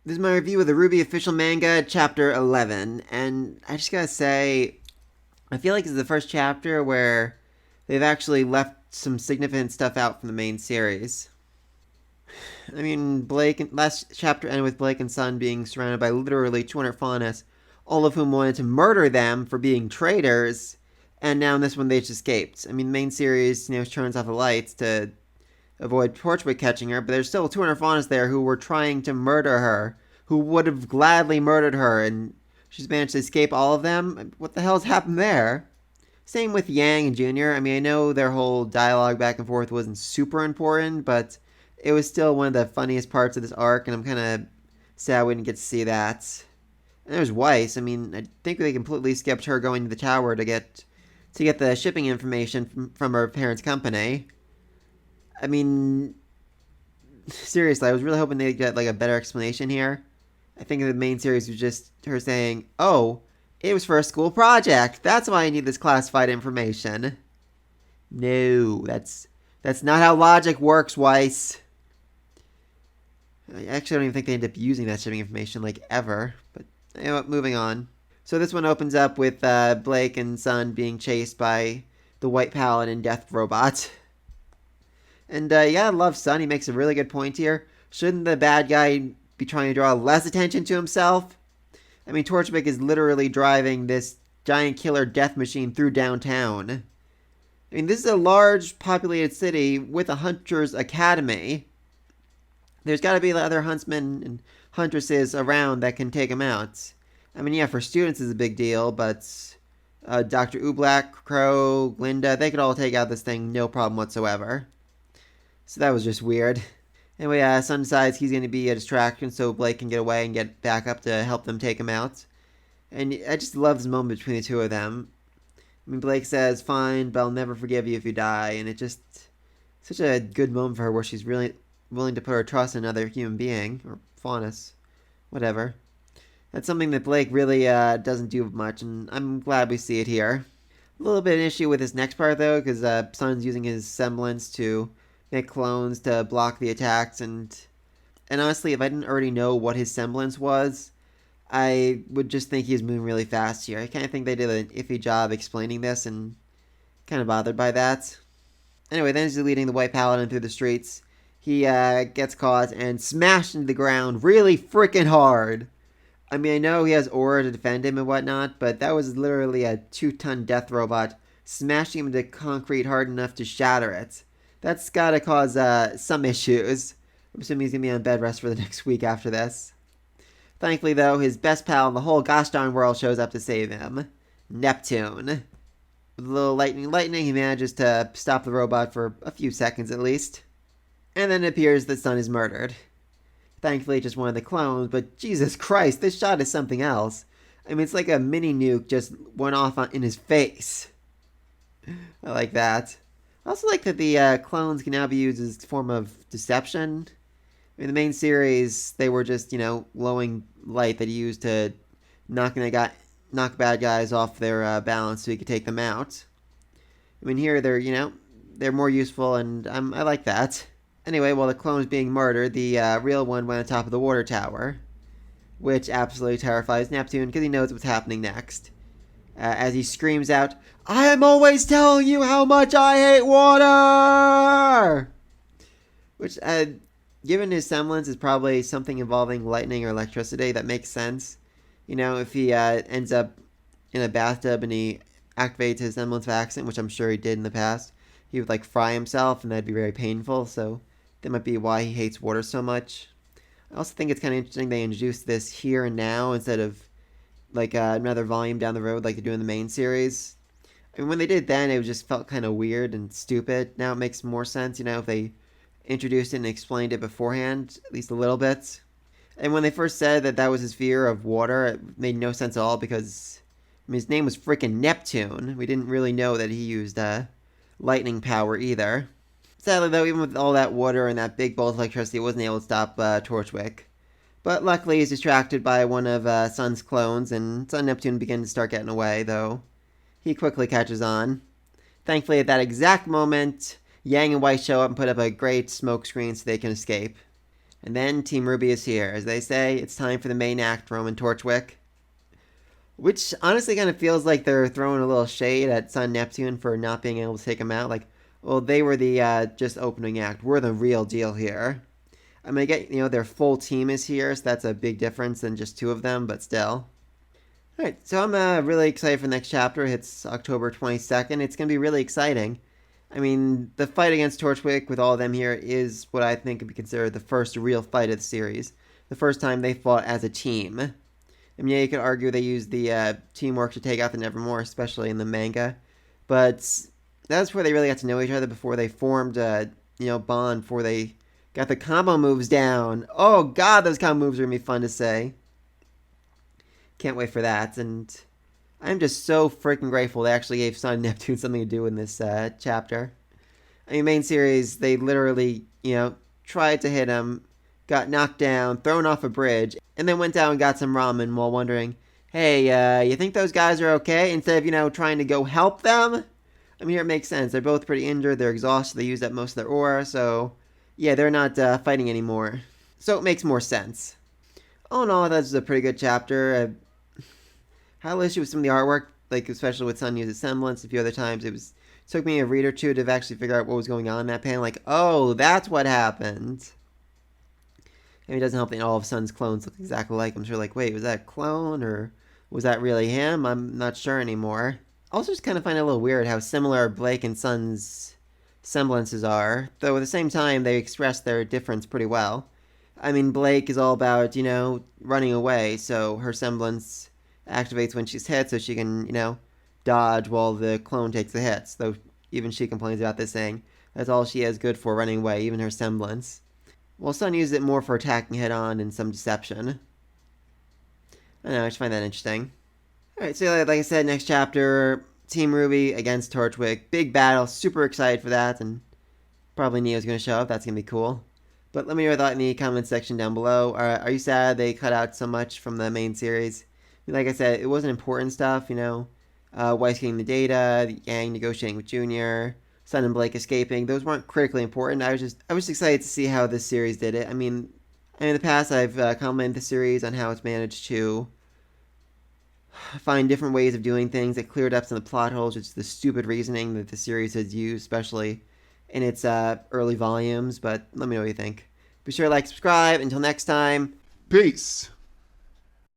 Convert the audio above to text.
This is my review of the Rwby official manga, chapter 11. And I just gotta say, I feel like this is the first chapter where they've actually left some significant stuff out from the main series. I mean, last chapter ended with Blake and Sun being surrounded by literally 200 faunus, all of whom wanted to murder them for being traitors. And now in this one, they just escaped. I mean, the main series, turns off the lights to avoid Torchwick catching her, but there's still 200 faunus there who were trying to murder her, who would have gladly murdered her, and she's managed to escape all of them. What the hell's happened there? Same with Yang and Junior. I mean, I know their whole dialogue back and forth wasn't super important, but it was still one of the funniest parts of this arc, and I'm kind of sad we didn't get to see that. And there's Weiss. I mean, I think they completely skipped her going to the tower to get the shipping information from her parents' company. I mean, seriously, I was really hoping they'd get like a better explanation here. I think the main series was just her saying, "Oh, it was for a school project. That's why I need this classified information." No, that's not how logic works, Weiss. I actually don't even think they end up using that shipping information like ever. But moving on. So this one opens up with Blake and Sun being chased by the White Paladin Death Robot. And yeah, I love Sun. He makes a really good point here. Shouldn't the bad guy be trying to draw less attention to himself? I mean, Torchwick is literally driving this giant killer death machine through downtown. I mean, this is a large populated city with a hunter's academy. There's got to be other huntsmen and huntresses around that can take him out. I mean, yeah, for students it's a big deal, but Dr. Ooblack, Crow, Glinda, they could all take out this thing no problem whatsoever. So that was just weird. Anyway, Sun decides he's going to be a distraction so Blake can get away and get back up to help them take him out. And I just love this moment between the two of them. I mean, Blake says, "Fine, but I'll never forgive you if you die." And it just, such a good moment for her where she's really willing to put her trust in another human being, or faunus, whatever. That's something that Blake really doesn't do much, and I'm glad we see it here. A little bit of an issue with this next part, though, because Sun's using his semblance to make clones to block the attacks, and honestly, if I didn't already know what his semblance was, I would just think he's moving really fast here. I kind of think they did an iffy job explaining this, and kind of bothered by that. Anyway, then as he's leading the White Paladin through the streets, he gets caught and smashed into the ground really freaking hard. I mean, I know he has aura to defend him and whatnot, but that was literally a 2-ton death robot smashing him into concrete hard enough to shatter it. That's gotta cause some issues. I'm assuming he's gonna be on bed rest for the next week after this. Thankfully, though, his best pal in the whole gosh darn world shows up to save him. Neptune. With a little lightning, he manages to stop the robot for a few seconds at least. And then it appears that Sun is murdered. Thankfully, just one of the clones, but Jesus Christ, this shot is something else. I mean, it's like a mini nuke just went off in his face. I like that. I also like that the clones can now be used as a form of deception. In the main series, they were just, glowing light that he used to knock bad guys off their balance so he could take them out. I mean, here they're more useful, and I like that. Anyway, while the clone was being murdered, the real one went on top of the water tower, which absolutely terrifies Neptune because he knows what's happening next. As he screams out, "I am always telling you how much I hate water!" Which, given his semblance, is probably something involving lightning or electricity. That makes sense. If he ends up in a bathtub and he activates his semblance of accident, which I'm sure he did in the past, he would fry himself, and that'd be very painful. So that might be why he hates water so much. I also think it's kind of interesting they introduced this here and now instead of another volume down the road like they do in the main series. I mean, when they did then, it just felt kind of weird and stupid. Now it makes more sense, if they introduced it and explained it beforehand, at least a little bit. And when they first said that was his fear of water, it made no sense at all because his name was freaking Neptune. We didn't really know that he used lightning power either. Sadly, though, even with all that water and that big bolt of electricity, it wasn't able to stop Torchwick. But luckily, he's distracted by one of Sun's clones, and Sun Neptune begins to start getting away, though he quickly catches on. Thankfully, at that exact moment, Yang and Weiss show up and put up a great smoke screen so they can escape. And then Team Rwby is here. As they say, it's time for the main act, Roman Torchwick. Which honestly kind of feels like they're throwing a little shade at Sun Neptune for not being able to take him out. Like, well, they were the just opening act. We're the real deal here. I mean, I get, their full team is here, so that's a big difference than just two of them, but still. All right, so I'm really excited for the next chapter. It's October 22nd. It's going to be really exciting. I mean, the fight against Torchwick with all of them here is what I think could be considered the first real fight of the series. The first time they fought as a team. I mean, yeah, you could argue they used the teamwork to take out the Nevermore, especially in the manga. But that's where they really got to know each other before they formed a, bond, before they got the combo moves down. Oh, God, those combo moves are going to be fun to say. Can't wait for that. And I'm just so freaking grateful they actually gave Sun and Neptune something to do in this chapter. I mean, main series, they literally, tried to hit him, got knocked down, thrown off a bridge, and then went down and got some ramen while wondering, hey, you think those guys are okay? Instead of, trying to go help them? I mean, here it makes sense. They're both pretty injured. They're exhausted. They used up most of their aura. So, yeah, they're not fighting anymore. So it makes more sense. All in all, that's a pretty good chapter. I had an issue with some of the artwork, like especially with Sun Uses Semblance. A few other times, it took me a read or two to actually figure out what was going on in that panel. Like, oh, that's what happened. And it doesn't help that all of Sun's clones look exactly like him. I'm sure, like, wait, was that a clone or was that really him? I'm not sure anymore. Also, just kind of find it a little weird how similar Blake and Sun's semblances are, though at the same time they express their difference pretty well. I mean, Blake is all about, running away, so her semblance activates when she's hit so she can, dodge while the clone takes the hits. Though even she complains about this, saying that's all she has good for, running away, even her semblance. Well, Sun uses it more for attacking head on and some deception. I don't know, I just find that interesting. Alright, so like I said, next chapter, Team Rwby against Torchwick. Big battle, super excited for that, and probably Neo's going to show up. That's going to be cool. But let me know your thought in the comment section down below. Are you sad they cut out so much from the main series? Like I said, it wasn't important stuff, Weiss getting the data, Yang negotiating with Junior, Sun and Blake escaping. Those weren't critically important. I was excited to see how this series did it. I mean in the past I've commented the series on how it's managed to find different ways of doing things that cleared up some of the plot holes. It's the stupid reasoning that the series has used, especially in its early volumes. But let me know what you think. Be sure to like, subscribe. Until next time, peace.